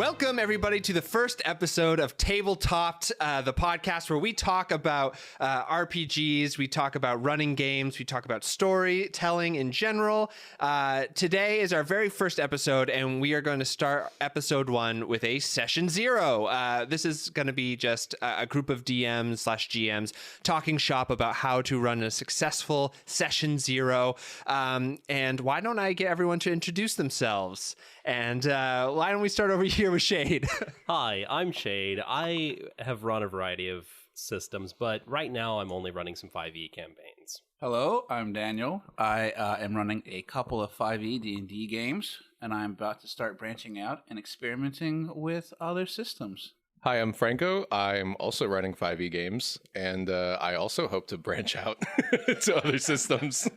Welcome, everybody, to the first episode of Tabletopped, the podcast where we talk about RPGs, we talk about running games, we talk about storytelling in general. Today is our very first episode, and we are going to start episode 1 with a session 0. This is going to be just a group of DMs/GMs talking shop about how to run a successful session 0. And why don't I get everyone to introduce themselves? And why don't we start over here with Shade? Hi, I'm Shade. I have run a variety of systems, but right now I'm only running some 5e campaigns. Hello, I'm Daniel. I am running a couple of 5e D&D games, and I'm about to start branching out and experimenting with other systems. Hi, I'm Franco. I'm also running 5e games, and I also hope to branch out to other systems.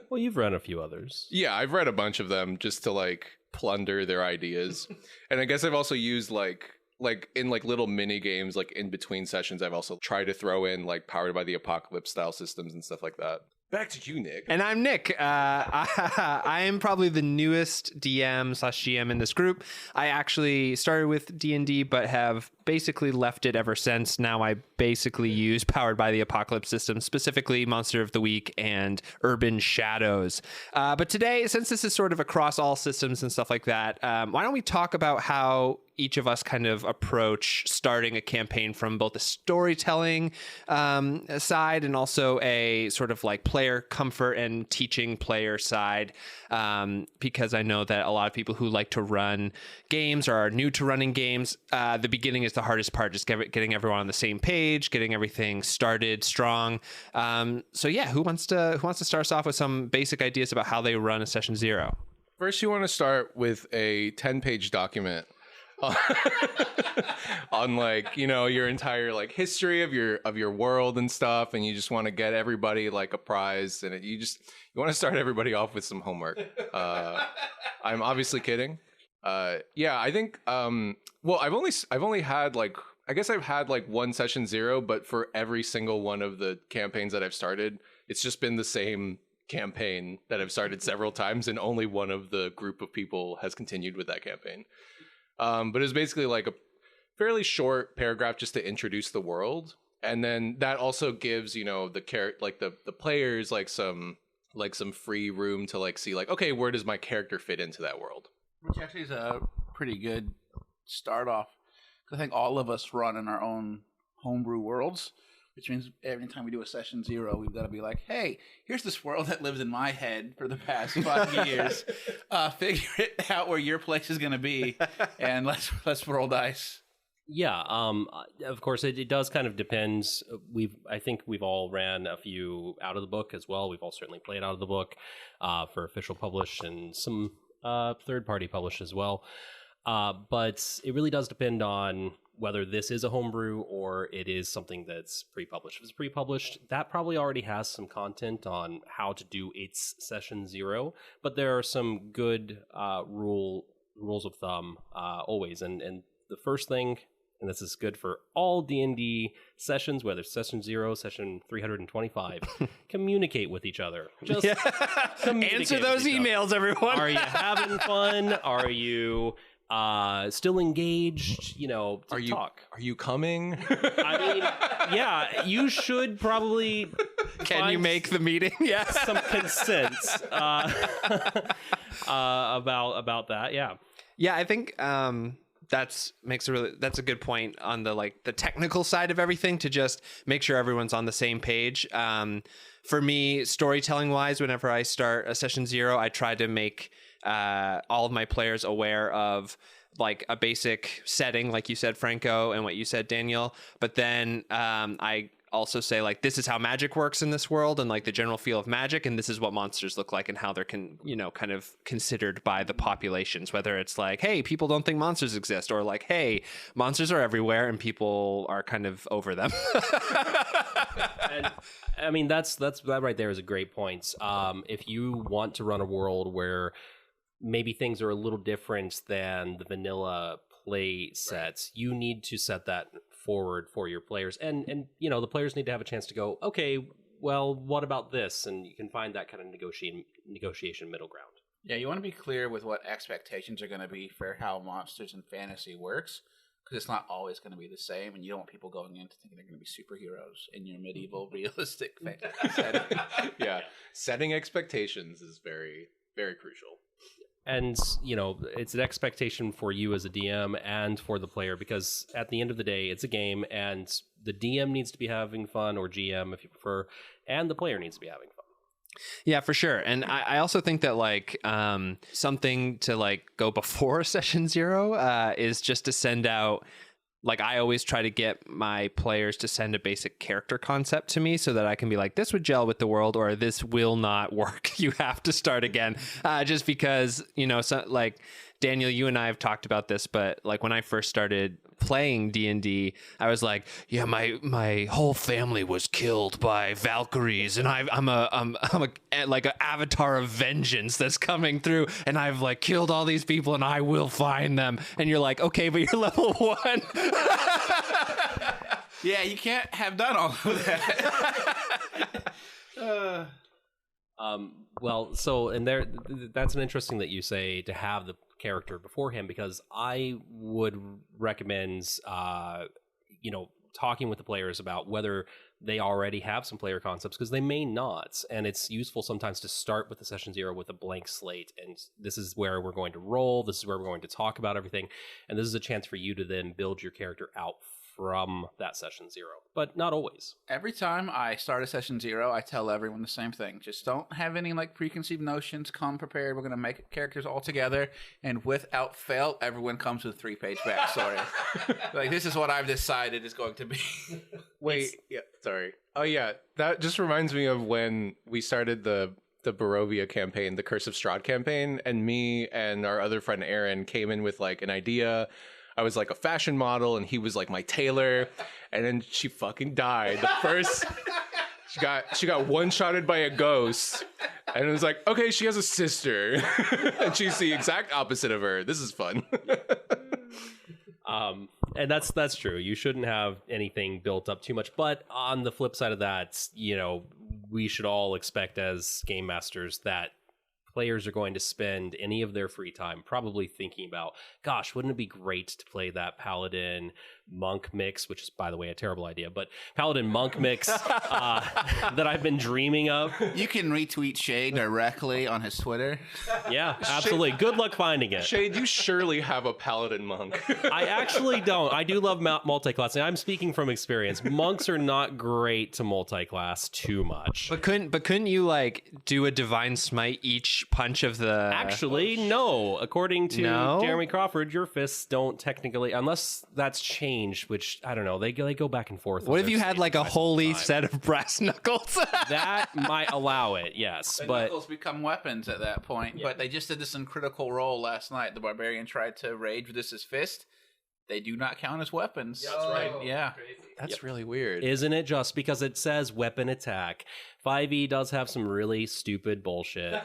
Well, you've run a few others. Yeah, I've read a bunch of them just to plunder their ideas. And I guess I've also used in little mini games, in between sessions, I've also tried to throw in Powered by the Apocalypse style systems and stuff like that. Back to you, Nick. And I'm Nick. I am probably the newest DM/GM in this group. I actually started with D&D, but have basically left it ever since. Now I basically use Powered by the Apocalypse system, specifically Monster of the Week and Urban Shadows. But today, since this is sort of across all systems and stuff like that, why don't we talk about how each of us kind of approach starting a campaign from both a storytelling side and also a sort of player comfort and teaching player side, because I know that a lot of people who like to run games or are new to running games, the beginning is the hardest part, just getting everyone on the same page, getting everything started strong. So yeah, who wants to start us off with some basic ideas about how they run a session 0? First, you want to start with a 10-page document on your entire history of your world and stuff, and you just want to get everybody a prize, and you want to start everybody off with some homework. I'm obviously kidding. Yeah, I think well, I've only had I guess I've had one session 0, but for every single one of the campaigns that I've started, it's just been the same campaign that I've started several times, and only one of the group of people has continued with that campaign. But it's basically a fairly short paragraph just to introduce the world, and then that also gives the players some free room to see okay, where does my character fit into that world? Which actually is a pretty good start off. I think all of us run in our own homebrew worlds, which means every time we do a session 0, we've got to be hey, here's this world that lives in my head for the past 5 years. Figure it out where your place is going to be, and let's roll dice. Yeah, of course, it does kind of depends. I think we've all ran a few out of the book as well. We've all certainly played out of the book for official publish and some third-party published as well. But it really does depend on whether this is a homebrew or it is something that's pre-published. If it's pre-published, that probably already has some content on how to do its session 0, but there are some good rules of thumb always. And the first thing, and this is good for all D&D sessions, whether it's session 0, session 325, communicate with each other. Just Answer those emails, everyone. Are you having fun? Are you still engaged? Talk. Are you coming? I mean, yeah, you should probably. Can you make the meeting? Yeah, some consent about that. Yeah. Yeah, I think that's a good point on the technical side of everything, to just make sure everyone's on the same page. For me, storytelling wise, whenever I start a session 0, I try to make all of my players aware of a basic setting, like you said, Franco, and what you said, Daniel. But then I also say this is how magic works in this world, and the general feel of magic, and this is what monsters look like and how they're kind of considered by the populations, whether it's hey, people don't think monsters exist, or hey, monsters are everywhere and people are kind of over them. And I mean, that right there is a great point. If you want to run a world where maybe things are a little different than the vanilla play sets, you need to set that forward for your players, and the players need to have a chance to go, okay, well, what about this? And you can find that kind of negotiation middle ground. Yeah, you want to be clear with what expectations are going to be for how monsters and fantasy works, because it's not always going to be the same, and you don't want people going in to thinking they're going to be superheroes in your medieval realistic setting. Yeah, setting expectations is very, very crucial. And, it's an expectation for you as a DM and for the player, because at the end of the day, it's a game, and the DM needs to be having fun, or GM if you prefer, and the player needs to be having fun. Yeah, for sure. And I also think that like something to like go before session 0 is just to send out, like I always try to get my players to send a basic character concept to me so that I can be like, this would gel with the world, or this will not work. You have to start again. Just because, so, like Daniel, you and I have talked about this, but like when I first started playing D&D, I was like, yeah, my whole family was killed by Valkyries, and I'm like an avatar of vengeance that's coming through, and I've like killed all these people, and I will find them. And you're like, okay, but you're level 1. Yeah, you can't have done all of that. Well, so, and that's an interesting that you say to have the character beforehand, because I would recommend, talking with the players about whether they already have some player concepts, because they may not. And it's useful sometimes to start with the session 0 with a blank slate. And this is where we're going to roll. This is where we're going to talk about everything. And this is a chance for you to then build your character out from that session 0, but not always. Every time I start a session 0, I tell everyone the same thing. Just don't have any like preconceived notions. Come prepared. We're going to make characters all together, and without fail, everyone comes with a 3-page backstory. Like, this is what I've decided is going to be. Wait, yeah, sorry. Oh yeah, that just reminds me of when we started the Barovia campaign, the Curse of Strahd campaign, and me and our other friend Aaron came in with like an idea. I was like a fashion model, and he was like my tailor, and then she fucking died. The first, she got one-shotted by a ghost, and it was like, okay, she has a sister, and she's the exact opposite of her. This is fun. And that's true. You shouldn't have anything built up too much. But on the flip side of that, we should all expect as game masters that players are going to spend any of their free time probably thinking about, gosh, wouldn't it be great to play that paladin monk mix, which is, by the way, a terrible idea, but paladin monk mix that I've been dreaming of. You can retweet Shade directly on his Twitter. Yeah, absolutely. Good luck finding it. Shade, you surely have a paladin monk. I actually don't. I do love multi-classing. I'm speaking from experience. Monks are not great to multi-class too much. But couldn't you like do a divine smite each punch of the? Actually, no. According to Jeremy Crawford, your fists don't technically, unless that's changed, which I don't know. They go back and forth. What if you had like a holy set of brass knuckles? That might allow it, yes. But knuckles become weapons at that point. Yeah. But they just did this in Critical Role last night. The barbarian tried to rage with this as fist. They do not count as weapons. That's right. Yeah. That's really weird. Isn't it just because it says weapon attack? 5e does have some really stupid bullshit.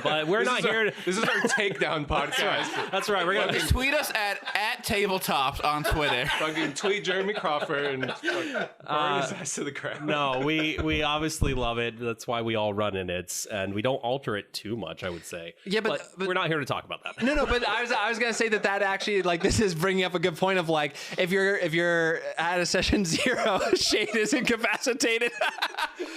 But we're not here. This is our takedown podcast. That's right. We're going to tweet us at Tabletops on Twitter. Fucking tweet Jeremy Crawford and burn his ass to the ground. No, we obviously love it. That's why we all run in it, and we don't alter it too much, I would say. Yeah, but we're not here to talk about that. No, but I was gonna say that actually, like, this is bringing up a good point of like, if you're at a session 0, Shade is incapacitated.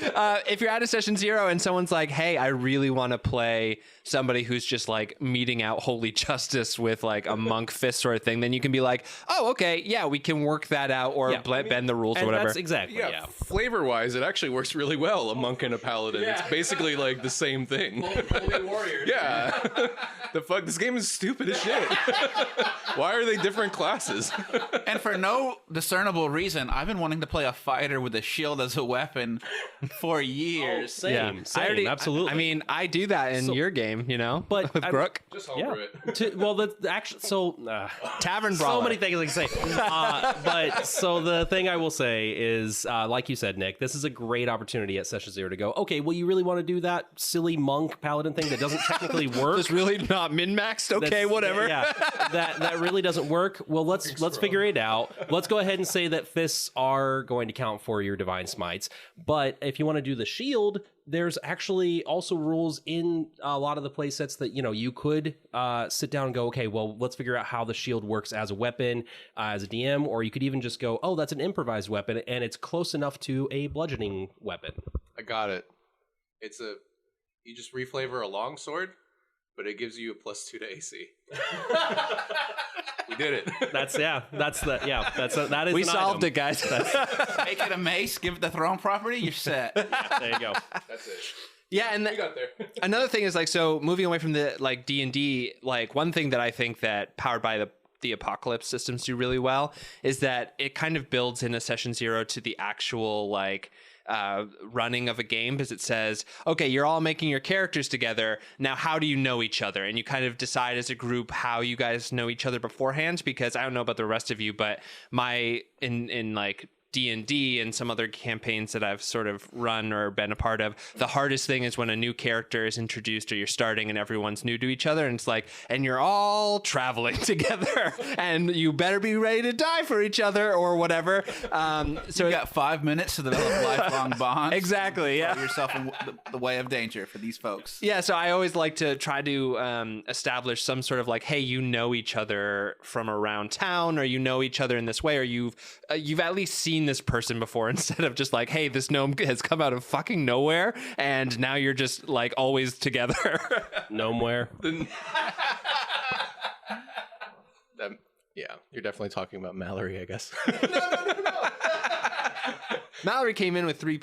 If you're at a session 0 and someone's like, hey, I really want to play somebody who's just like meting out holy justice with like a monk fist sort of thing, then you can be like, oh, okay, yeah, we can work that out, or bend the rules or whatever. That's exactly, yeah. Flavor wise, it actually works really well, a monk and a paladin. Yeah. It's basically like the same thing. Holy warriors. Yeah. The fuck, this game is stupid as shit. Why are they different classes? And for no discernible reason, I've been wanting to play a fighter with a shield as a weapon for years. Same, absolutely. I mean, I do that in your game, but with Brooke. Just homebrew it. Well, the actually, Tavern Brawler. So many things I can say. But so the thing I will say is, like you said, Nick, this is a great opportunity at session 0 to go, okay, well, you really want to do that silly monk paladin thing that doesn't technically work? It's really not min-maxed? Okay, whatever. Yeah, that really doesn't work. Well, let's figure it out. Let's go ahead and say that fists are going to count for your divine smites. But if if you want to do the shield, there's actually also rules in a lot of the play sets that, you could sit down and go, okay, well, let's figure out how the shield works as a weapon, as a DM, or you could even just go, oh, that's an improvised weapon, and it's close enough to a bludgeoning weapon. I got it. You just reflavor a longsword, but it gives you a +2 to AC. We did it. That is. We an solved item. it, guys. Make it a mace, give it the throne property, you're set. There you go. That's it. Yeah, and We got there. another thing is like, so moving away from the like D&D, like one thing that I think that Powered by the Apocalypse systems do really well is that it kind of builds in a session 0 to the actual like running of a game, because it says, okay, you're all making your characters together. Now, how do you know each other? And you kind of decide as a group how you guys know each other beforehand, because I don't know about the rest of you, but in like D&D and some other campaigns that I've sort of run or been a part of, the hardest thing is when a new character is introduced or you're starting and everyone's new to each other, and it's like, and you're all traveling together and you better be ready to die for each other or whatever. So You got 5 minutes to develop lifelong bonds. Exactly, yeah. Throw yourself in the way of danger for these folks. yeah, so I always like to try to establish some sort of like, hey, you know each other from around town, or you know each other in this way, or you've at least seen this person before, instead of just like, hey, this gnome has come out of fucking nowhere and now you're just like always together. Gnomeware. Yeah, you're definitely talking about Mallory, I guess. Mallory came in with 2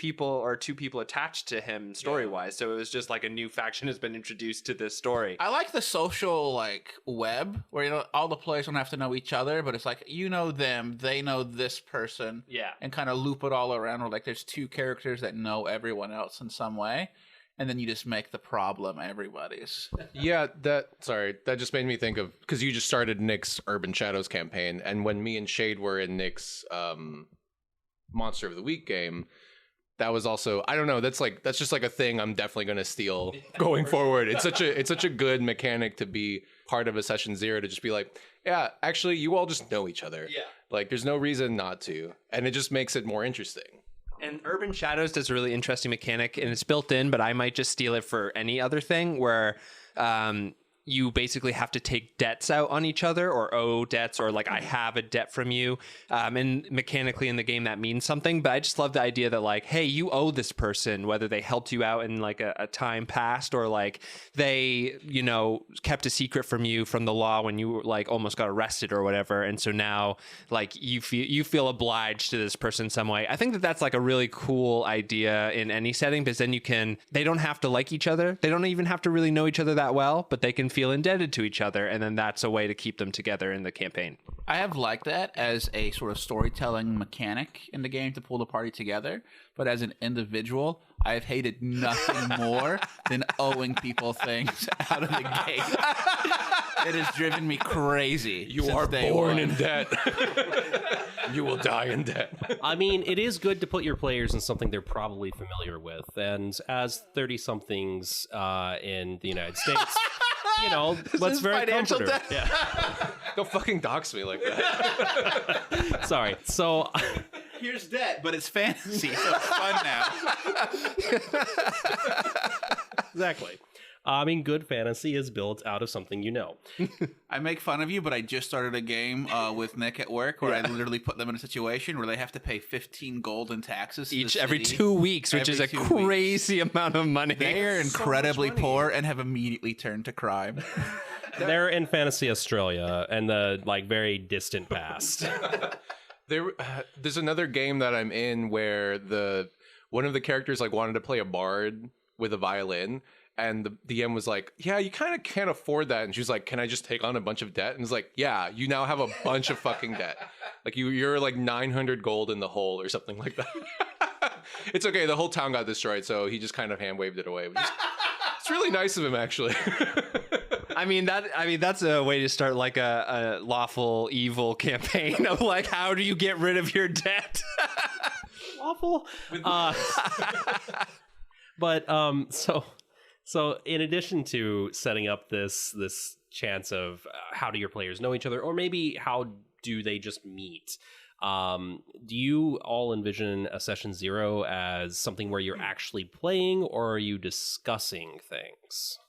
people attached to him story-wise, so it was just like a new faction has been introduced to this story. I like the social like web where all the players don't have to know each other, but it's like you know them, they know this person, Yeah. and kind of loop it all around. Where like there's 2 characters that know everyone else in some way, and then you just make the problem everybody's. Yeah, that just made me think of, because you just started Nick's Urban Shadows campaign, and when me and Shade were in Nick's Monster of the Week game, that was also, I don't know, that's just like a thing I'm definitely going to steal going forward. It's such a good mechanic to be part of a session 0, to just be like, yeah, actually you all just know each other. Yeah. Like there's no reason not to, and it just makes it more interesting. And Urban Shadows does a really interesting mechanic, and it's built in, but I might just steal it for any other thing, where you basically have to take debts out on each other, or owe debts, or like I have a debt from you. And mechanically in the game that means something, but I just love the idea that like, hey, you owe this person, whether they helped you out in like a time past, or like they, kept a secret from you from the law when you like almost got arrested or whatever. And so now like you feel obliged to this person in some way. I think that that's like a really cool idea in any setting, because then they don't have to like each other. They don't even have to really know each other that well, but they can feel indebted to each other, and then that's a way to keep them together in the campaign. I have liked that as a sort of storytelling mechanic in the game to pull the party together, but as an individual, I've hated nothing more than owing people things out of the gate. It has driven me crazy. You since are day born one. in debt. You will die in debt. I mean, it is good to put your players in something they're probably familiar with, and as 30-somethings in the United States, let's is very financial comforter. debt. Yeah. Don't fucking dox me like that. Sorry. So Here's debt, but it's fantasy, so it's fun now. exactly. I mean, good fantasy is built out of something you know. I make fun of you, but I just started a game with Nick at work where I literally put them in a situation where they have to pay 15 gold in taxes to the Every city. 2 weeks, which is Every a 2 weeks. crazy amount of money. They are incredibly poor and have immediately turned to crime. They're in Fantasy Australia and the very distant past. There's another game that I'm in where one of the characters wanted to play a bard with a violin, and the DM was like, yeah, you kind of can't afford that. And she was like, can I just take on a bunch of debt? And it's like, yeah, you now have a bunch of fucking debt. Like you're 900 gold in the hole or something like that. It's okay. The whole town got destroyed, so he just kind of hand waved it away. It's really nice of him, actually. I mean that's a way to start like a lawful evil campaign of like, how do you get rid of your debt? Awful. But so in addition to setting up this chance of how do your players know each other, or maybe how do they just meet, Do you all envision a session 0 as something where you're actually playing, or are you discussing things?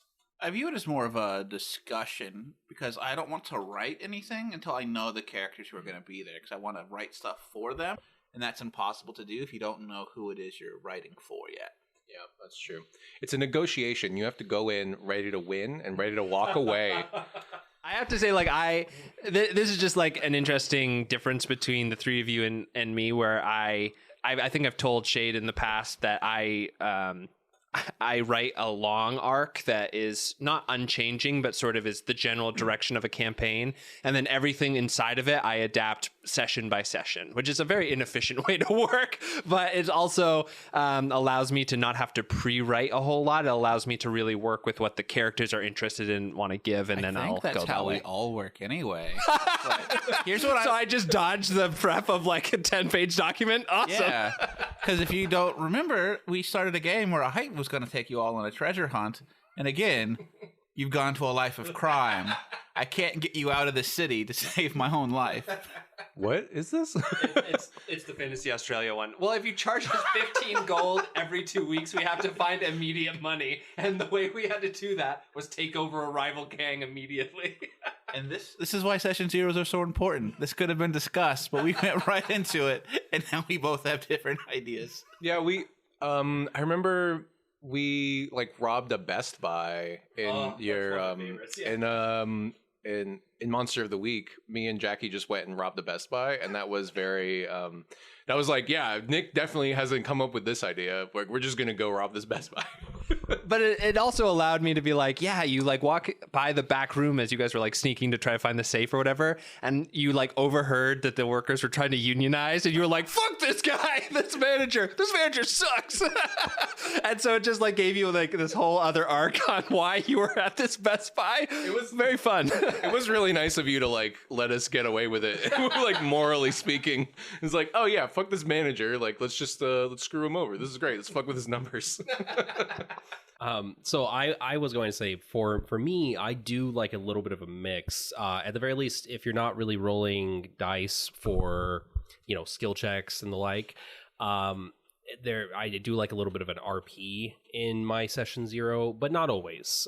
I view it as more of a discussion because I don't want to write anything until I know the characters who are going to be there, because I want to write stuff for them, and that's impossible to do if you don't know who it is you're writing for yet. Yeah, that's true. It's a negotiation. You have to go in ready to win and ready to walk away. I have to say, like, this is just like an interesting difference between the three of you and me, where I think I've told Shade in the past that I write a long arc that is not unchanging, but sort of is the general direction of a campaign. And then everything inside of it, I adapt session by session, which is a very inefficient way to work. But it also allows me to not have to pre-write a whole lot. It allows me to really work with what the characters are interested in, want to give, and then I'll that's go how that way. we all work anyway. Here's what So I just dodged the prep of like a 10-page document. Awesome. Yeah, because if you don't remember, we started a game where a height was going to take you all on a treasure hunt, and again, you've gone to a life of crime. I can't get you out of the city to save my own life. What is this? It's the Fantasy Australia one. Well, if you charge us 15 gold every 2 weeks, we have to find immediate money, and the way we had to do that was take over a rival gang immediately. And this is why session zeros are so important. This could have been discussed, but we went right into it, and now we both have different ideas. Yeah, I remember we like robbed a Best Buy in in Monster of the Week. Me and Jackie just went and robbed a Best Buy, and that was very that was like, yeah, Nick definitely hasn't come up with this idea. We're just gonna go rob this Best Buy. But it also allowed me to be like, yeah, you like walk by the back room as you guys were like sneaking to try to find the safe or whatever, and you like overheard that the workers were trying to unionize, and you were like, fuck this guy, this manager sucks. And so it just like gave you like this whole other arc on why you were at this Best Buy. It was very fun. It was really nice of you to like let us get away with it. Like morally speaking, it's like, oh yeah, fuck this manager. Like let's just let's screw him over. This is great. Let's fuck with his numbers. So I was going to say for me, I do like a little bit of a mix. At the very least, if you're not really rolling dice for, skill checks and the like, I do like a little bit of an RP in my session 0, but not always.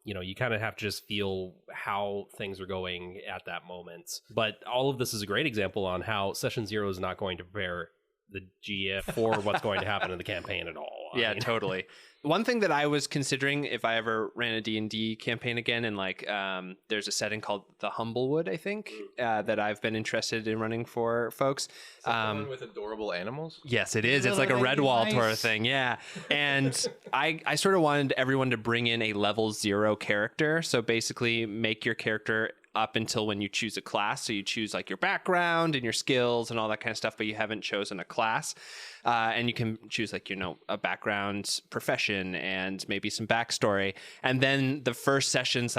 You kind of have to just feel how things are going at that moment. But all of this is a great example on how session 0 is not going to prepare the GF for what's going to happen in the campaign at all. Yeah, totally. One thing that I was considering if I ever ran a D&D campaign again, and like there's a setting called the Humblewood, I think, that I've been interested in running for folks. Is that the one with adorable animals? Yes, it is. It's like a Redwall sort of thing. Yeah. And I sort of wanted everyone to bring in a level 0 character. So basically make your character up until when you choose a class. So you choose like your background and your skills and all that kind of stuff, but you haven't chosen a class. And you can choose like, a background, profession, and maybe some backstory. And then the first session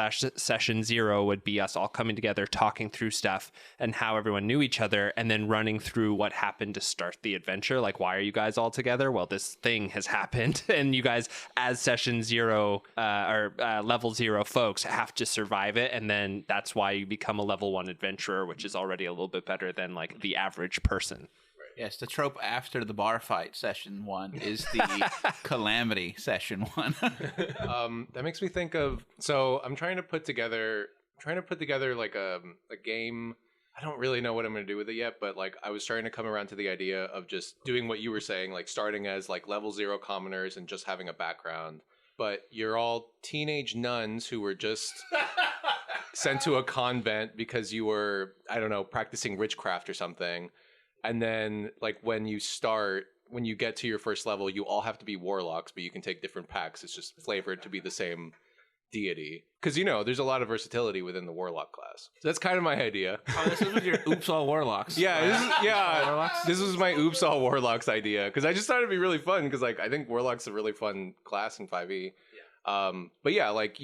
0 would be us all coming together, talking through stuff and how everyone knew each other, and then running through what happened to start the adventure. Like, why are you guys all together? Well, this thing has happened. And you guys, as session 0 or level 0 folks, have to survive it. And then that's why you become a level 1 adventurer, which is already a little bit better than like the average person. Yes, the trope after the bar fight session 1 is the calamity session 1. That makes me think of. So I'm trying to put together like a game. I don't really know what I'm going to do with it yet, but like I was starting to come around to the idea of just doing what you were saying, like starting as like level 0 commoners and just having a background. But you're all teenage nuns who were just sent to a convent because you were, I don't know, practicing witchcraft or something. And then, like, when you get to your first level, you all have to be warlocks, but you can take different packs. It's just flavored to be the same deity. Because, there's a lot of versatility within the warlock class. So that's kind of my idea. Oh, this is your Oops All Warlocks. Yeah, this was my Oops All Warlocks idea. Because I just thought it'd be really fun. Because, like, I think warlock's a really fun class in 5e. Yeah. But yeah, like,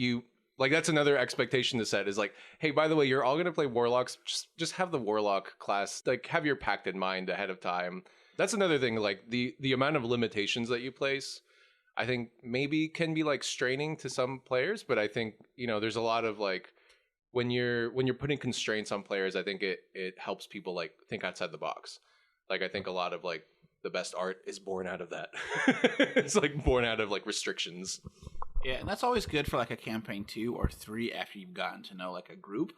that's another expectation to set is like, hey, by the way, you're all going to play warlocks. Just have the warlock class, like have your pact in mind ahead of time. That's another thing. Like the amount of limitations that you place, I think maybe can be like straining to some players. But I think, there's a lot of like when you're putting constraints on players, I think it helps people like think outside the box. Like I think a lot of like the best art is born out of that. It's like born out of like restrictions. Yeah, and that's always good for like a campaign 2 or 3 after you've gotten to know like a group.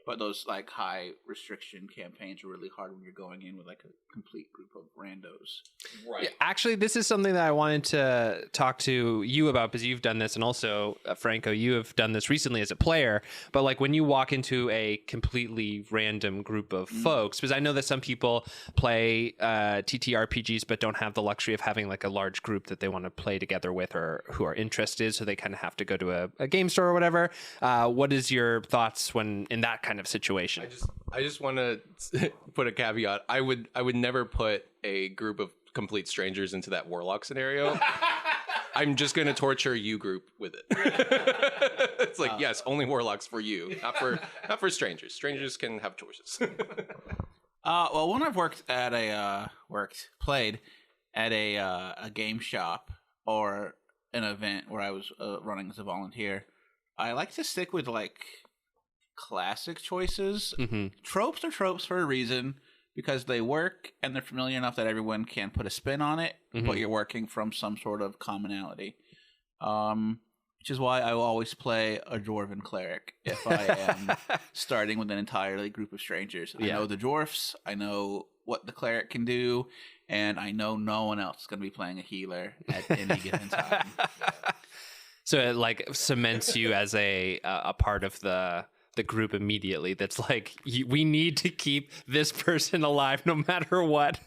But those like high restriction campaigns are really hard when you're going in with like a complete group of randos. Right. Yeah, actually, this is something that I wanted to talk to you about because you've done this, and also Franco, you have done this recently as a player. But like when you walk into a completely random group of folks, because I know that some people play TTRPGs but don't have the luxury of having like a large group that they want to play together with or who are interested, so they kind of have to go to a game store or whatever. What is your thoughts when in that kind of situation? I just want to put a caveat. I would never put a group of complete strangers into that warlock scenario. I'm just going to torture you group with it. It's like, yes, only warlocks for you, not for strangers. Strangers can have choices. Well, when I've played at a game shop or an event where I was running as a volunteer, I like to stick with like classic choices. Tropes are tropes for a reason because they work and they're familiar enough that everyone can put a spin on it, but you're working from some sort of commonality. Which is why I will always play a dwarven cleric if I am starting with an entirely group of strangers. I know the dwarfs, I know what the cleric can do, and I know no one else is going to be playing a healer at any given time. So it like cements you as a part of the group immediately. That's like, we need to keep this person alive no matter what.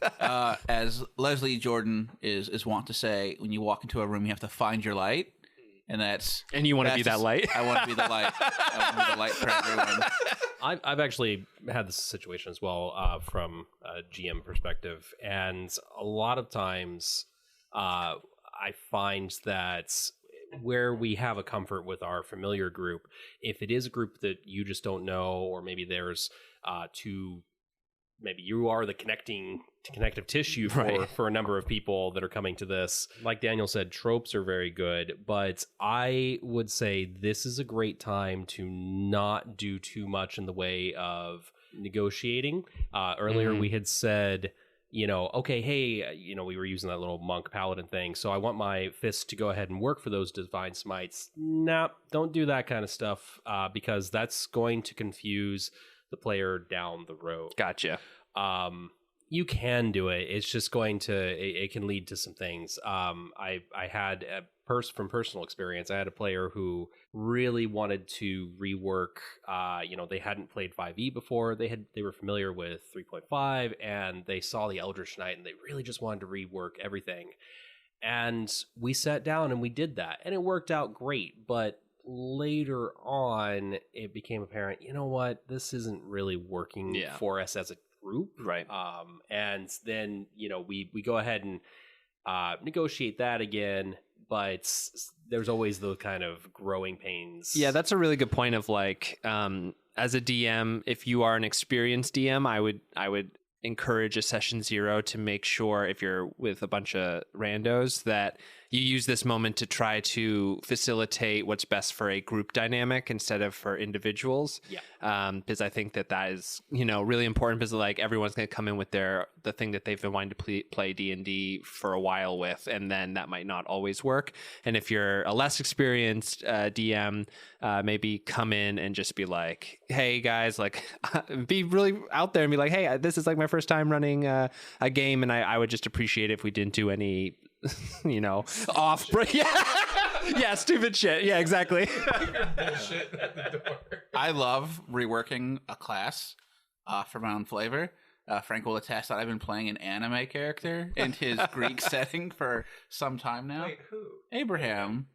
As Leslie Jordan is wont to say, when you walk into a room, you have to find your light. And you want to be that light? I want to be the light. I want to be the light for everyone. I've actually had this situation as well from a GM perspective. And a lot of times I find that where we have a comfort with our familiar group, if it is a group that you just don't know, or maybe there's maybe you are the connective tissue for a number of people that are coming to this. Like Daniel said, tropes are very good, but I would say this is a great time to not do too much in the way of negotiating. Earlier we had said, okay, hey, we were using that little monk paladin thing, so I want my fists to go ahead and work for those divine smites. Nah, don't do that kind of stuff, because that's going to confuse the player down the road. Gotcha. You can do it. It's just going to, it can lead to some things. I had from personal experience, I had a player who really wanted to rework, they hadn't played 5e before. They were familiar with 3.5 and they saw the Eldritch Knight and they really just wanted to rework everything. And we sat down and we did that and it worked out great. But later on, it became apparent, you know what, this isn't really working for us as a group. Right. And then, we go ahead and negotiate that again, but there's always those kind of growing pains. Yeah, that's a really good point of like, as a DM, if you are an experienced DM, I would encourage a session 0 to make sure if you're with a bunch of randos that you use this moment to try to facilitate what's best for a group dynamic instead of for individuals. Yeah. Because I think that is, really important because like everyone's going to come in with the thing that they've been wanting to play D&D for a while with, and then that might not always work. And if you're a less experienced DM, maybe come in and just be like, hey guys, like be really out there and be like, hey, this is like my first time running a game, and I would just appreciate it if we didn't do any off break. Yeah, stupid shit. Yeah, exactly. I love reworking a class for my own flavor. Frank will attest that I've been playing an anime character in his Greek setting for some time now. Wait, who? Abraham.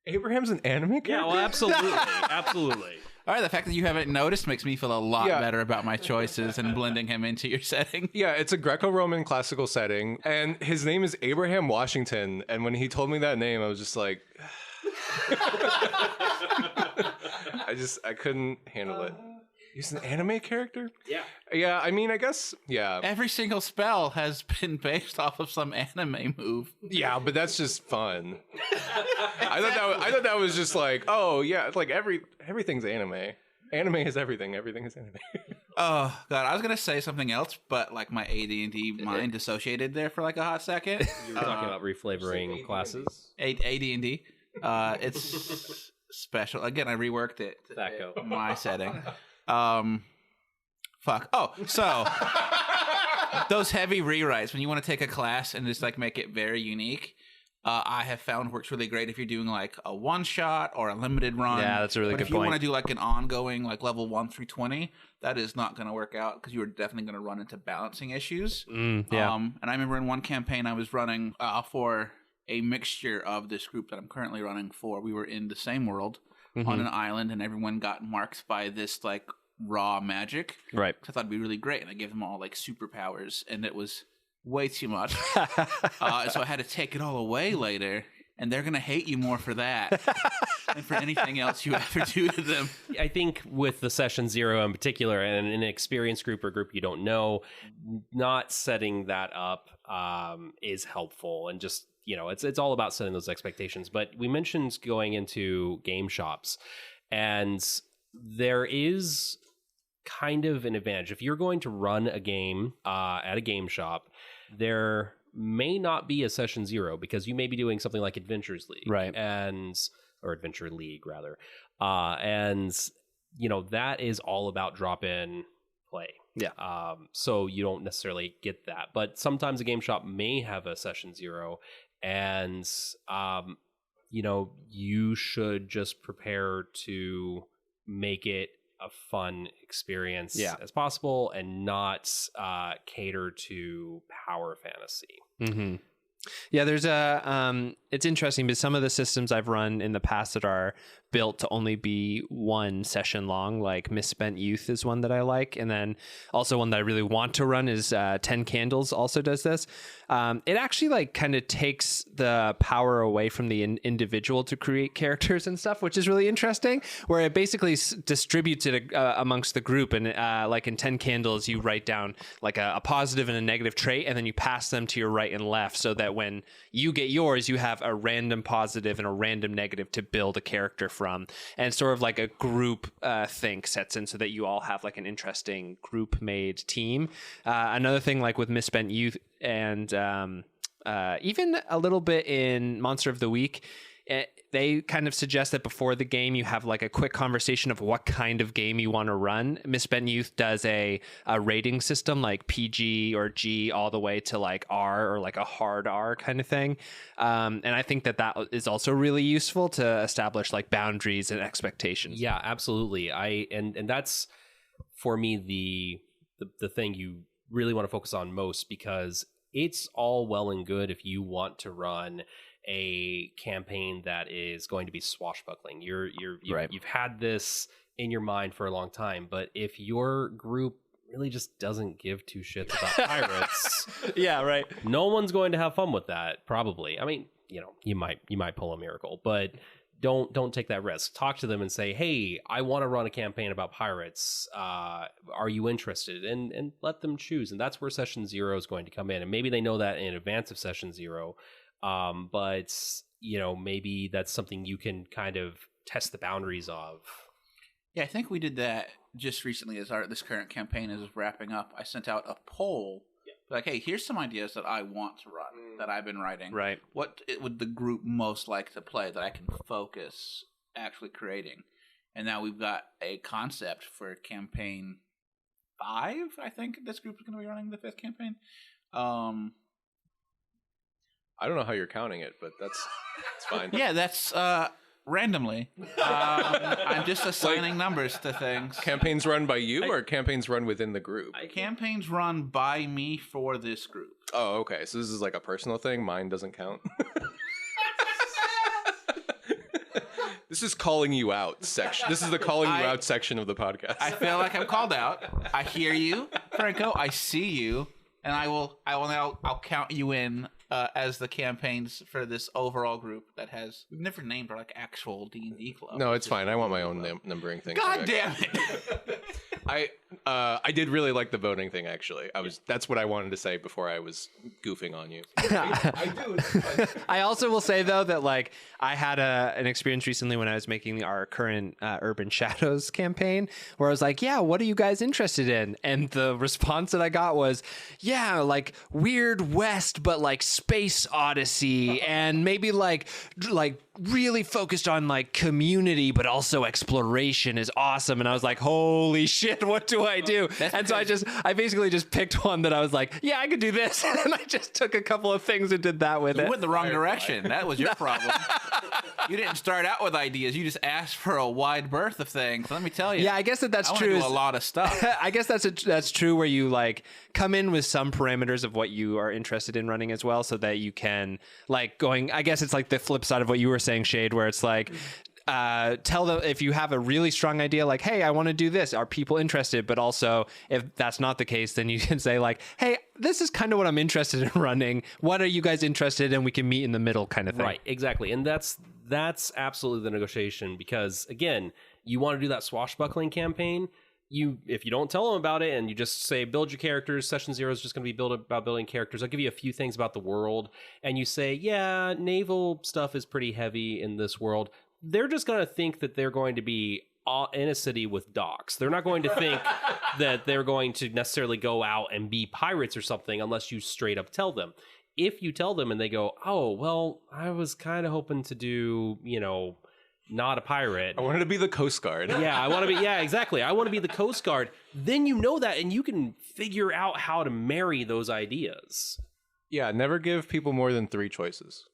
Abraham's an anime character? Yeah, well, absolutely. Absolutely. All right, the fact that you haven't noticed makes me feel a lot better about my choices and blending him into your setting. Yeah, it's a Greco-Roman classical setting, and his name is Abraham Washington, and when he told me that name, I was just like... I couldn't handle it. He's an anime character? Yeah. Yeah, I mean, I guess, yeah. Every single spell has been based off of some anime move. Yeah, but that's just fun. I thought that was just like, oh yeah, it's like everything's anime. Anime is everything. Everything is anime. Oh god, I was gonna say something else, but like my AD&D mind dissociated there for like a hot second. You were talking about reflavoring classes. AD&D. It's special. Again, I reworked it to Tobacco. my setting. Fuck. Oh, so those heavy rewrites when you want to take a class and just like make it very unique. I have found works really great if you're doing like a one shot or a limited run. Yeah, that's a really but good if you point. want to do like an ongoing, like level 1 through 20, that is not going to work out because you are definitely going to run into balancing issues. Yeah. And I remember in one campaign I was running for a mixture of this group that I'm currently running for. We were in the same world on an island, and everyone got marked by this like raw magic. Right. I thought it'd be really great, and I gave them all like superpowers, and it was way too much. So I had to take it all away later, and they're gonna hate you more for that than for anything else you ever do to them. I think with the session 0 in particular, and an experienced group or group you don't know, not setting that up is helpful, and just it's all about setting those expectations. But we mentioned going into game shops, and there is kind of an advantage if you're going to run a game at a game shop. There may not be a session 0 because you may be doing something like Adventures League, Right. or Adventure League rather, and that is all about drop-in play. Yeah. So you don't necessarily get that, but sometimes a game shop may have a session 0, and you should just prepare to make it a fun experience as possible, and not cater to power fantasy. Mm-hmm. Yeah, there's it's interesting because some of the systems I've run in the past that are built to only be one session long, like Misspent Youth is one that I like. And then also one that I really want to run is 10 Candles also does this. It actually like kind of takes the power away from the individual to create characters and stuff, which is really interesting, where it basically distributes it amongst the group. And like in 10 Candles, you write down like a positive and a negative trait, and then you pass them to your right and left so that when you get yours, you have a random positive and a random negative to build a character from. And sort of like a group thing sets in so that you all have like an interesting group made team. Another thing like with Misspent Youth and even a little bit in Monster of the Week, they kind of suggest that before the game you have like a quick conversation of what kind of game you want to run. Misspent Youth does a rating system like PG or G all the way to like R or like a hard R kind of thing. And I think that is also really useful to establish like boundaries and expectations. Yeah, absolutely. And that's for me the thing you really want to focus on most, because it's all well and good if you want to run a campaign that is going to be swashbuckling. You've had this in your mind for a long time, but if your group really just doesn't give two shits about pirates, yeah, right, no one's going to have fun with that. Probably. I mean, you might pull a miracle, but don't take that risk. Talk to them and say, hey, I want to run a campaign about pirates. Are you interested? And let them choose. And that's where session 0 is going to come in. And maybe they know that in advance of session 0. But maybe that's something you can kind of test the boundaries of. Yeah, I think we did that just recently as this current campaign is wrapping up. I sent out a poll like, hey, here's some ideas that I want to run that I've been writing. Right. What would the group most like to play that I can focus actually creating? And now we've got a concept for campaign 5. I think this group is going to be running the 5th campaign. I don't know how you're counting it, but it's fine. Yeah, that's randomly. I'm just assigning numbers to things. Campaigns run by you or campaigns run within the group? Campaigns run by me for this group. Oh, okay. So this is like a personal thing. Mine doesn't count. This is calling you out section. This is the calling you out section of the podcast. I feel like I'm called out. I hear you, Franco. I see you, and I'll count you in as the campaigns for this overall group that has we've never named our like actual D&D club. No, it's fine. I want my own numbering thing. God damn it! I did really like the voting thing. Actually, that's what I wanted to say before I was goofing on you. I do. I also will say though that like I had an experience recently when I was making our current Urban Shadows campaign where I was like, yeah, what are you guys interested in? And the response that I got was, yeah, like Weird West, but like Space Odyssey, and maybe like really focused on like community, but also exploration is awesome. And I was like, holy shit, what do I do? And so I basically just picked one that I was like, yeah, I could do this. And I just took a couple of things and did that with it. You went the wrong direction. That was your problem. You didn't start out with ideas. You just asked for a wide berth of things. Let me tell you. Yeah, I guess that's I true. Do a lot of stuff. I guess that's true where you like come in with some parameters of what you are interested in running as well, so that you can like going. I guess it's like the flip side of what you were saying, Shade, where it's like. Tell them if you have a really strong idea, like, hey, I want to do this. Are people interested? But also, if that's not the case, then you can say like, hey, this is kind of what I'm interested in running. What are you guys interested in? We can meet in the middle kind of thing. Right, exactly. And that's absolutely the negotiation, because again, you want to do that swashbuckling campaign. If you don't tell them about it and you just say build your characters, session 0 is just going to be about building characters. I'll give you a few things about the world, and you say, yeah, naval stuff is pretty heavy in this world. They're just going to think that they're going to be in a city with docks. They're not going to think that they're going to necessarily go out and be pirates or something unless you straight up tell them. If you tell them and they go, oh, well, I was kind of hoping to do, not a pirate. I wanted to be the Coast Guard. Yeah, I want to be. Yeah, exactly. I want to be the Coast Guard. Then you know that, and you can figure out how to marry those ideas. Yeah, never give people more than 3 choices.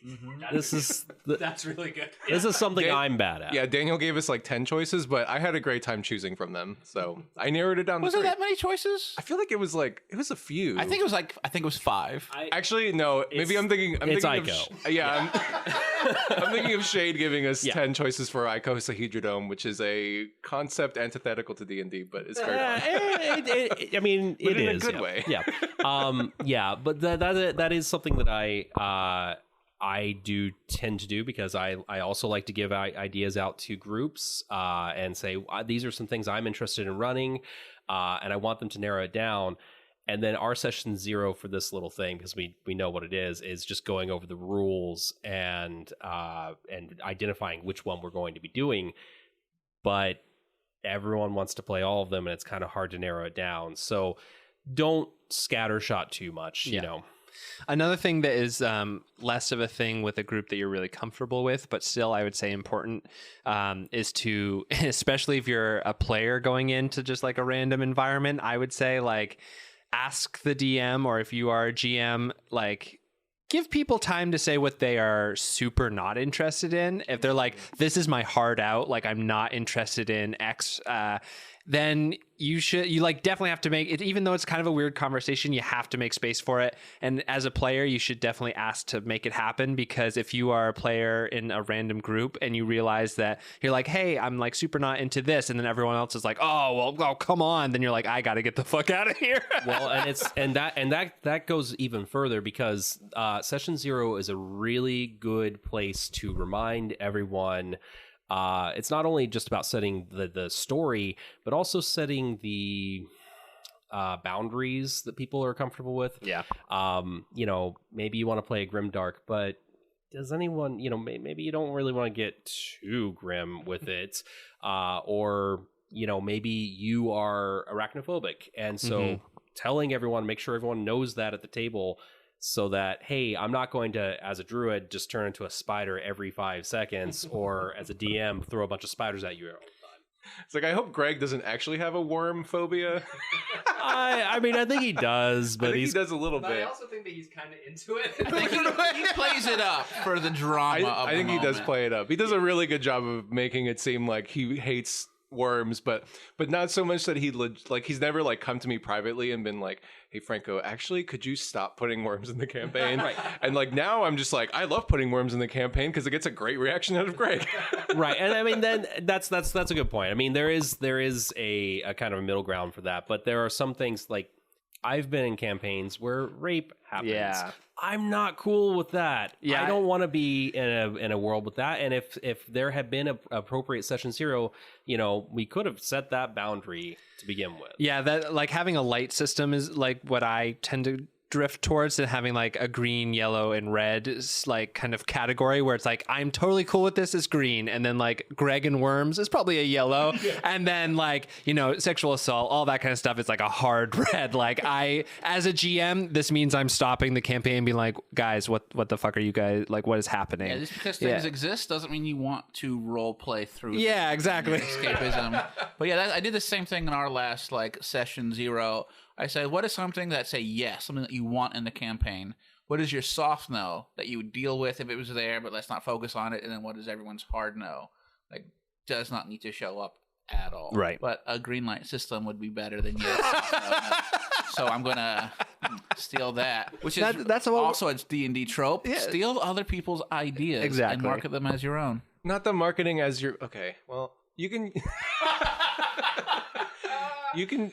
Mm-hmm. That's really good. This is something I'm bad at. Yeah, Daniel gave us like 10 choices, but I had a great time choosing from them. So I narrowed it down to 3. Was there that many choices? I feel like it was a few. I think it was 5. Actually, no. Maybe I'm thinking. It's thinking Ico. Of, yeah, I'm thinking of Shade giving us 10 choices for Icosahedrodome, which is a concept antithetical to D&D, but it's very fun. I mean, but it in is a good way. Yeah, yeah. But that is something that I do tend to do, because I also like to give ideas out to groups and say, these are some things I'm interested in running, and I want them to narrow it down. And then our session 0 for this little thing, because we know what it is just going over the rules and identifying which one we're going to be doing. But everyone wants to play all of them, and it's kind of hard to narrow it down. So don't scattershot too much, you know. Another thing that is less of a thing with a group that you're really comfortable with, but still I would say important, is to, especially if you're a player going into just like a random environment, I would say like ask the DM, or if you are a GM, like give people time to say what they are super not interested in. If they're like, this is my hard out, like I'm not interested in X, then you like definitely have to make it, even though it's kind of a weird conversation, you have to make space for it. And as a player, you should definitely ask to make it happen, because if you are a player in a random group and you realize that you're like, hey, I'm like super not into this, and then everyone else is like, oh, well, come on, then you're like, I got to get the fuck out of here. Well, and that goes even further, because session 0 is a really good place to remind everyone. It's not only just about setting the story, but also setting the boundaries that people are comfortable with. Yeah. Maybe you want to play a grimdark, but does anyone, maybe you don't really want to get too grim with it, or maybe you are arachnophobic, and so telling everyone, make sure everyone knows that at the table. So that, hey, I'm not going to, as a druid, just turn into a spider every 5 seconds, or as a DM, throw a bunch of spiders at you all the time. It's like, I hope Greg doesn't actually have a worm phobia. I mean, I think he does, but he does a little bit. I also think that he's kind of into it. I think he plays it up for the drama. I think he does play it up. He does a really good job of making it seem like he hates worms, but not so much that he's never like come to me privately and been like, hey Franco, actually could you stop putting worms in the campaign? Right. And like now I'm just like, I love putting worms in the campaign because it gets a great reaction out of Greg. Right. And I mean, then that's a good point. I mean, there is a kind of a middle ground for that, but there are some things like I've been in campaigns where rape happens. Yeah. I'm not cool with that. Yeah. I don't want to be in a world with that. And if there had been a appropriate session 0, we could have set that boundary to begin with. Yeah, that like having a light system is like what I tend to drift towards, and having like a green, yellow, and red is like kind of category where it's like I'm totally cool with this as green, and then like Greg and Worms is probably a yellow, and then like sexual assault, all that kind of stuff is like a hard red. Like I, as a GM, this means I'm stopping the campaign and being like, guys, what the fuck are you guys like? What is happening? Yeah, just because things exist doesn't mean you want to role play through. Yeah, exactly. Escapism. But yeah, I did the same thing in our last like session 0. I said, what is something that say yes, something that you want in the campaign? What is your soft no that you would deal with if it was there, but let's not focus on it? And then what is everyone's hard no? Like, does not need to show up at all. Right. But a green light system would be better than yes. No. So I'm going to steal that, which is that's also a D&D trope. Yeah. Steal other people's ideas and market them as your own. Not the marketing as your... Okay, well, you can...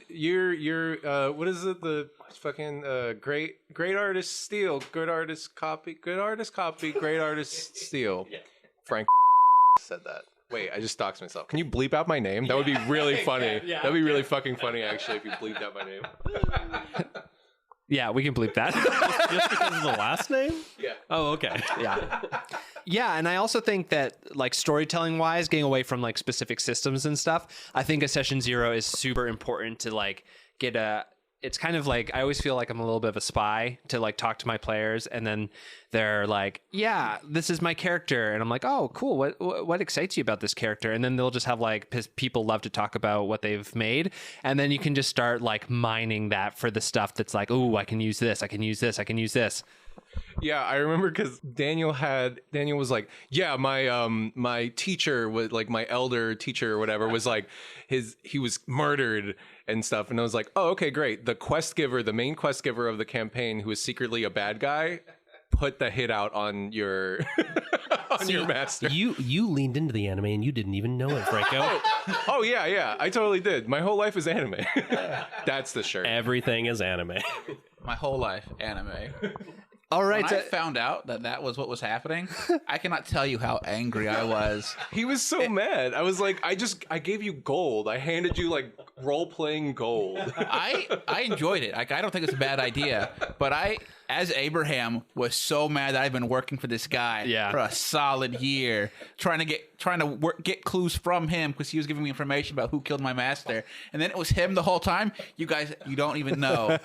you're what is it, the fucking great artist steal, good artist copy, great artist steal. Yeah. Frank said that. Wait, I just doxed myself. Can you bleep out my name? That would be really funny. That'd be really fucking funny, actually, if you bleeped out my name. Yeah, we can bleep that. Just because of the last name? Yeah. Oh, okay. Yeah. Yeah, and I also think that like storytelling wise, getting away from like specific systems and stuff, I think a session 0 is super important to like get it's kind of like I always feel like I'm a little bit of a spy to like talk to my players, and then they're like, yeah, this is my character, and I'm like, oh cool, what excites you about this character? And then they'll just have like people love to talk about what they've made, and then you can just start like mining that for the stuff that's like, oh, I can use this, I can use this, I can use this. Yeah, I remember because Daniel was like, yeah, my teacher was like, my elder teacher or whatever was like, he was murdered and stuff, and I was like, oh, okay, great. The main quest giver of the campaign, who is secretly a bad guy, put the hit out on your your master. You leaned into the anime and you didn't even know it, Franco. Oh yeah, I totally did. My whole life is anime. That's the shirt. Everything is anime. My whole life, anime. All right. When I found out that was what was happening, I cannot tell you how angry I was. He was so mad. I was like, I gave you gold. I handed you like role-playing gold. I enjoyed it. Like, I don't think it's a bad idea, but I, as Abraham, was so mad that I've been working for this guy for a solid year, trying to get clues from him because he was giving me information about who killed my master, and then it was him the whole time. You guys, you don't even know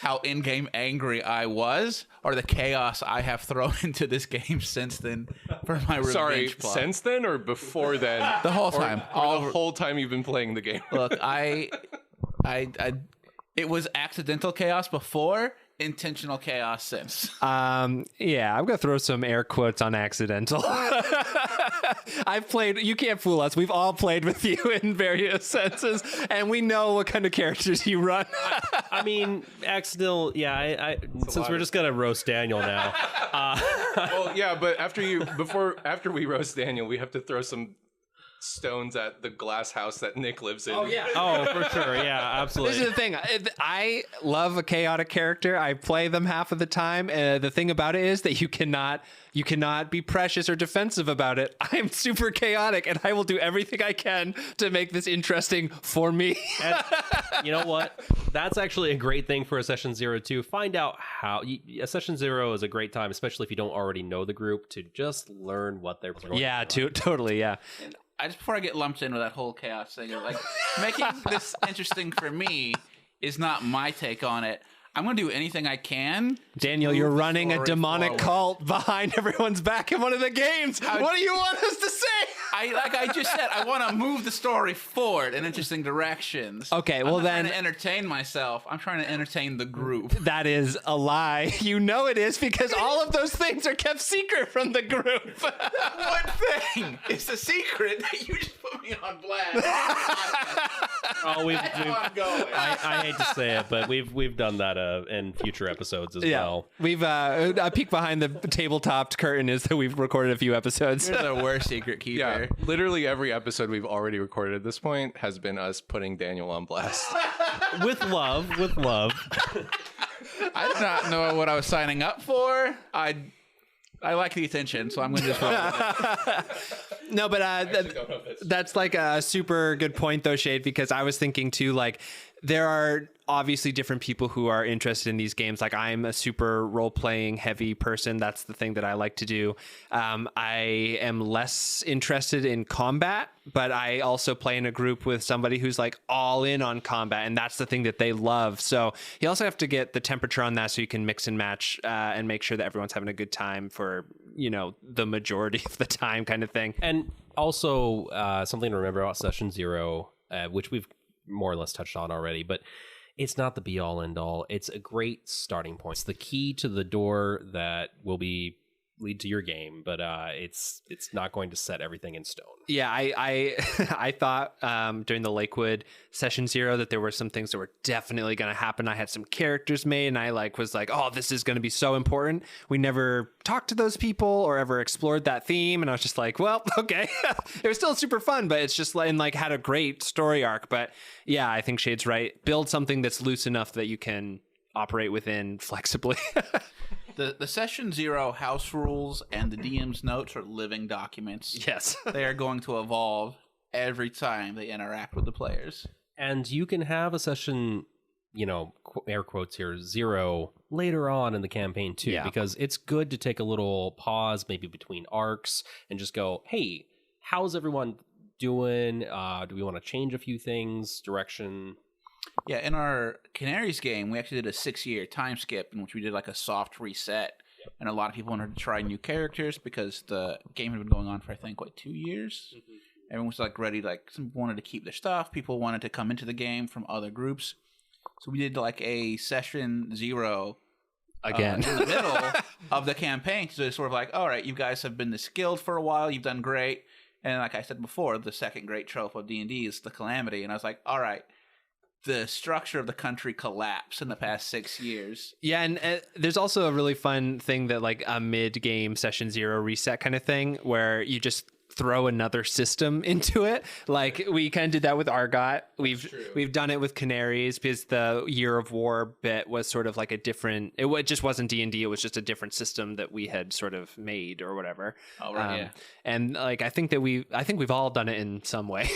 how in-game angry I was, or the chaos I have thrown into this game since then for my revenge plot. Since then or before then? The whole time. Or the whole time you've been playing the game. Look, it was accidental chaos before, intentional chaos since. Yeah, I'm gonna throw some air quotes on accidental. I've played. You can't fool us. We've all played with you in various senses, and we know what kind of characters you run. I mean, accidental. Yeah, since we're just gonna roast Daniel now. Well, yeah, but after we roast Daniel, we have to throw some stones at the glass house that Nick lives in. Oh yeah. Oh, for sure. Yeah, absolutely. This is the thing. I love a chaotic character. I play them half of the time. The thing about it is that you cannot be precious or defensive about it. I'm super chaotic, and I will do everything I can to make this interesting for me. And you know what? That's actually a great thing for a session 0 too. Find out how. A session 0 is a great time, especially if you don't already know the group, to just learn what they're doing. Yeah, totally. Yeah. Before I get lumped in with that whole chaos thing, like making this interesting for me is not my take on it. I'm going to do anything I can. Daniel, you're running a demonic cult behind everyone's back in one of the games. What do you want us to say? Like I just said, I want to move the story forward in interesting directions. Okay, well I'm not then, trying to entertain myself. I'm trying to entertain the group. That is a lie. You know it is, because all of those things are kept secret from the group. What thing? It's a secret that you just put me on blast. Oh, Ongoing. I hate to say it, but we've done that in future episodes as well. We've a peek behind the tabletop curtain is that we've recorded a few episodes. You're the worst secret keeper. Yeah, literally every episode we've already recorded at this point has been us putting Daniel on blast. With love. I did not know what I was signing up for. I like the attention, so I'm going to just roll with it. No, but that's like a super good point though, Shade, because I was thinking too, like there are obviously different people who are interested in these games. Like I'm a super role-playing heavy person. That's the thing that I like to do. I am less interested in combat, but I also play in a group with somebody who's like all in on combat, and that's the thing that they love. So you also have to get the temperature on that so you can mix and match and make sure that everyone's having a good time for, the majority of the time kind of thing. And also something to remember about Session Zero, which we've more or less touched on already, but it's not the be all end all. It's a great starting point. It's the key to the door that will lead to your game, but it's not going to set everything in stone. Yeah, I thought during the Lakewood Session Zero that there were some things that were definitely going to happen. I had some characters made, and I was like, oh, this is going to be so important. We never talked to those people or ever explored that theme, and I was just like, well, okay. It was still super fun, but it's just had a great story arc. But yeah, I think Shade's right. Build something that's loose enough that you can operate within flexibly. The Session Zero house rules and the DM's notes are living documents. Yes. They are going to evolve every time they interact with the players. And you can have a session, air quotes here, 0 later on in the campaign too, because it's good to take a little pause, maybe between arcs, and just go, hey, how's everyone doing? Do we want to change a few things, direction? Yeah, in our Canaries game, we actually did a 6-year time skip in which we did like a soft reset. Yep. And a lot of people wanted to try new characters because the game had been going on for, I think, 2 years? Mm-hmm. Everyone was ready, some people wanted to keep their stuff. People wanted to come into the game from other groups. So we did a Session 0 again in the middle of the campaign. So it's sort of all right, you guys have been this guild for a while. You've done great. And like I said before, the second great trope of D&D is the Calamity. And I was like, all right. The structure of the country collapsed in the past 6 years. Yeah, and there's also a really fun thing that a mid-game Session 0 reset kind of thing where you just throw another system into it. We kind of did that with Argot. We've done it with Canaries because the Year of War bit was sort of a different. It just wasn't D&D. It was just a different system that we had sort of made or whatever. Oh right, yeah. And I think we've all done it in some way.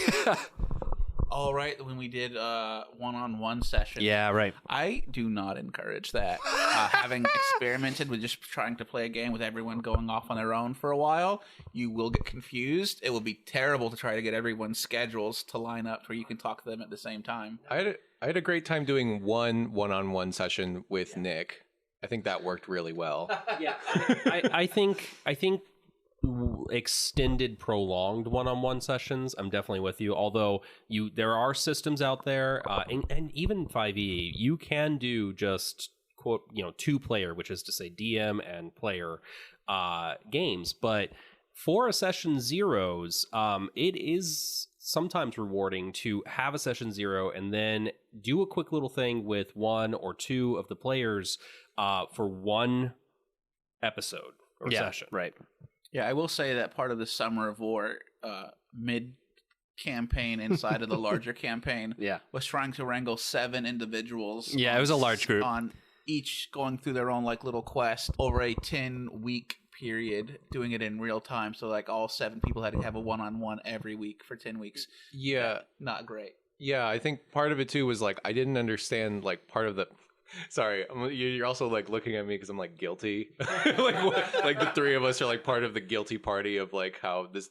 All right, when we did one-on-one session. Yeah, right. I do not encourage that. Having experimented with just trying to play a game with everyone going off on their own for a while, you will get confused. It will be terrible to try to get everyone's schedules to line up where you can talk to them at the same time. I had a great time doing one-on-one session with Nick. I think that worked really well. Yeah, I think extended, prolonged one-on-one sessions, I'm definitely with you. Although there are systems out there, and even 5e, you can do just quote 2-player, which is to say DM and player games. But for a Session 0s, it is sometimes rewarding to have a Session 0 and then do a quick little thing with 1 or 2 of the players for one episode or session. Right. Yeah, I will say that part of the Summer of War mid-campaign inside of the larger campaign was trying to wrangle 7 individuals. Yeah, it was a large group. On each going through their own little quest over a 10-week period, doing it in real time. So all 7 people had to have a one-on-one every week for 10 weeks. Yeah. Not great. Yeah, I think part of it too was I didn't understand part of the... Sorry, you're also looking at me because I'm guilty. The 3 of us are part of the guilty party of how this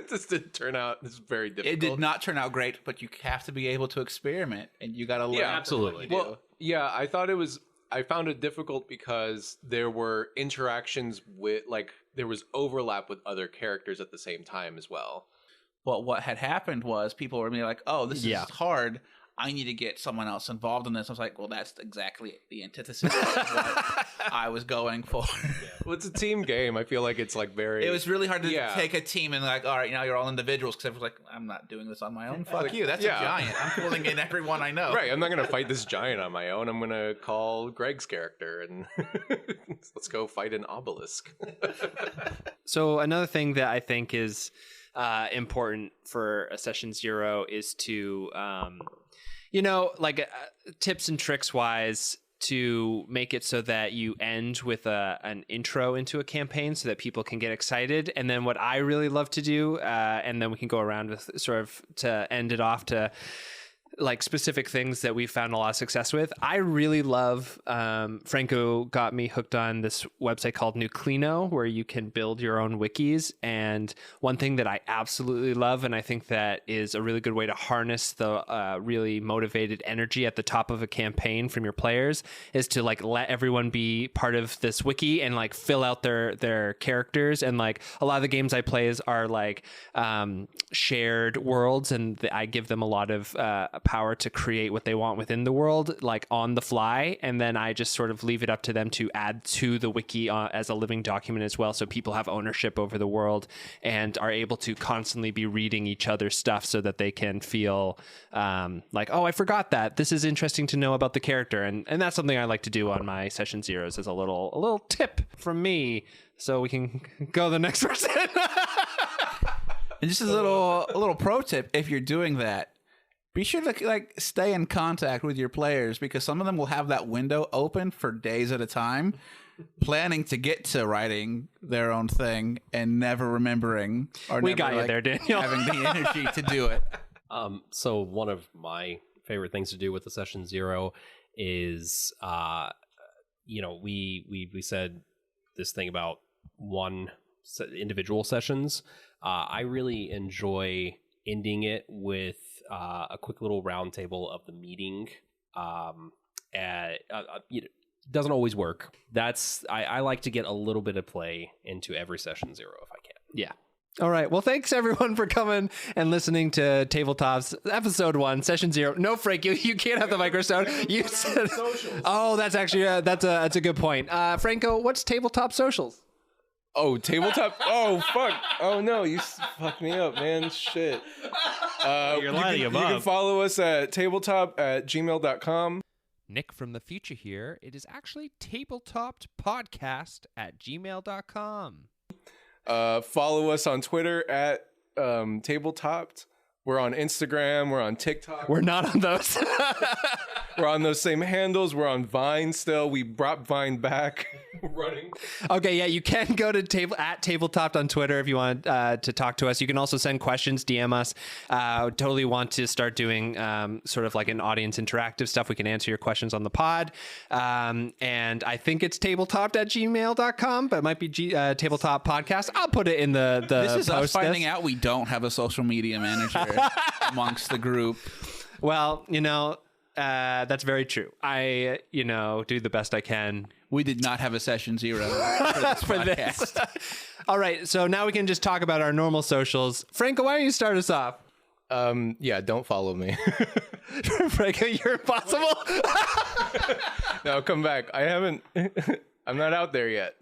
this didn't turn out. This is very difficult. It did not turn out great, but you have to be able to experiment, and you got to learn. Yeah, absolutely. Well, yeah, I found it difficult because there were interactions with there was overlap with other characters at the same time as well. Well, what had happened was people were being oh, this is hard. I need to get someone else involved in this. I was like, well, that's exactly the antithesis of what I was going for. Well, it's a team game. I feel like it's like very. It was really hard to take a team and like, all right, now you're all individuals, because I was like, I'm not doing this on my own. Fuck you. That's a giant. I'm pulling in everyone I know. Right. I'm not gonna fight this giant on my own. I'm gonna call Greg's character and let's go fight an obelisk. So another thing that I think is important for a session 0 is to, tips and tricks wise, to make it so that you end with an intro into a campaign so that people can get excited. And then what I really love to do, and then we can go around with sort of to end it off to like specific things that we found a lot of success with. I really love, Franco got me hooked on this website called Nuclino, where you can build your own wikis. And one thing that I absolutely love, and I think that is a really good way to harness the really motivated energy at the top of a campaign from your players, is to like let everyone be part of this wiki and like fill out their characters. And like a lot of the games I play are like shared worlds, and I give them a lot of power to create what they want within the world, like on the fly, and then I just sort of leave it up to them to add to the wiki as a living document as well, so people have ownership over the world and are able to constantly be reading each other's stuff so that they can feel like, oh, I forgot that. This is interesting to know about the character, and that's something I like to do on my session 0s as a little tip from me, so we can go to the next person. And just a little pro tip: if you're doing that, be sure to like stay in contact with your players, because some of them will have that window open for days at a time, planning to get to writing their own thing and never remembering, or we never, got you like, there, Daniel. having the energy to do it. So one of my favorite things to do with the session 0 is, we said this thing about individual sessions. I really enjoy ending it with a quick little round table of the meeting. It doesn't always work. I like to get a little bit of play into every session 0 if I can. Yeah. All right. Well, thanks everyone for coming and listening to Tabletops episode 1, session 0. No, Frank, you can't have the microphone. You said, oh, that's actually that's a good point. Franco, what's Tabletop Socials? Oh, tabletop. Oh, fuck. Oh, no. You fucked me up, man. Shit. You're lining you him up. can follow us at tabletop@gmail.com. Nick from the future here. It is actually tabletopodcast@gmail.com. Follow us on Twitter at tabletopped. We're on Instagram. We're on TikTok. We're not on those. We're on those same handles. We're on Vine still. We brought Vine back. Running. Okay, yeah, you can go to Tabletop on Twitter if you want to talk to us. You can also send questions, DM us. Totally want to start doing sort of like an audience interactive stuff. We can answer your questions on the pod. And I think it's tabletop@gmail.com, but it might be Tabletop Podcast. I'll put it in the This is us post finding out we don't have a social media manager amongst the group. Well, that's very true. I, do the best I can. We did not have a session 0 for this. All right, so now we can just talk about our normal socials. Franco, why don't you start us off? Yeah, don't follow me. Franco, you're impossible. No, come back. I'm not out there yet.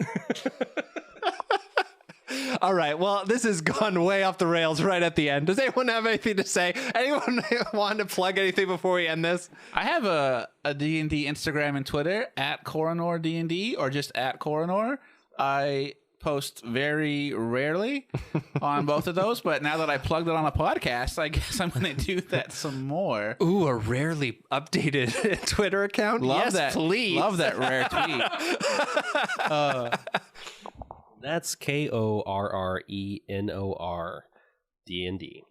All right, well, this has gone way off the rails right at the end. Does anyone have anything to say? Anyone want to plug anything before we end this? I have a D&D Instagram and Twitter at Coronor D&D, or just at Coronor. I post very rarely on both of those, but now that I plugged it on a podcast, I guess I'm going to do that some more. Ooh, a rarely updated Twitter account? Love yes, that. please. Love that rare tweet. That's KORRENOR D&D.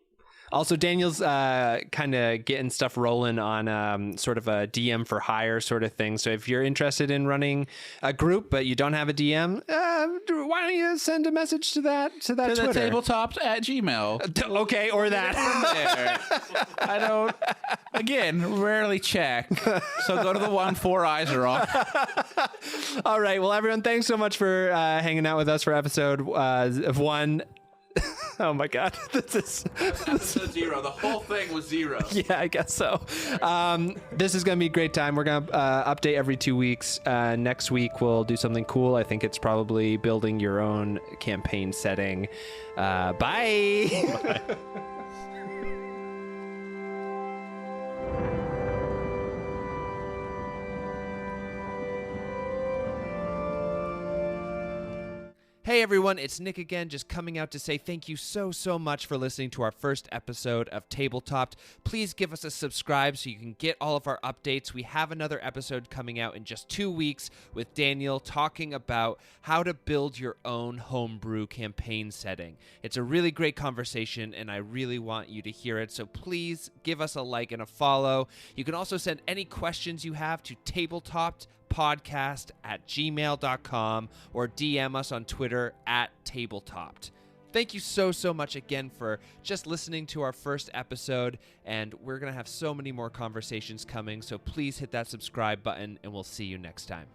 Also, Daniel's kind of getting stuff rolling on sort of a DM for hire sort of thing. So if you're interested in running a group, but you don't have a DM, why don't you send a message to that To Twitter? the tabletop@gmail. Okay, or that. There. I don't, again, rarely check. So go to the one 4 eyes are off. All right. Well, everyone, thanks so much for hanging out with us for episode of 1. Oh my God. Episode 0. The whole thing was 0. Yeah, I guess so. This is going to be a great time. We're going to update every 2 weeks. Next week, we'll do something cool. I think it's probably building your own campaign setting. Bye. Hey everyone, it's Nick again, just coming out to say thank you so much for listening to our first episode of Tabletop. Please give us a subscribe so you can get all of our updates. We have another episode coming out in just 2 weeks with Daniel talking about how to build your own homebrew campaign setting. It's a really great conversation and I really want you to hear it, so please give us a like and a follow. You can also send any questions you have to tabletopodcast@gmail.com or DM us on Twitter @Tabletopped. Thank you so much again for just listening to our first episode, and we're going to have so many more conversations coming, so please hit that subscribe button, and we'll see you next time.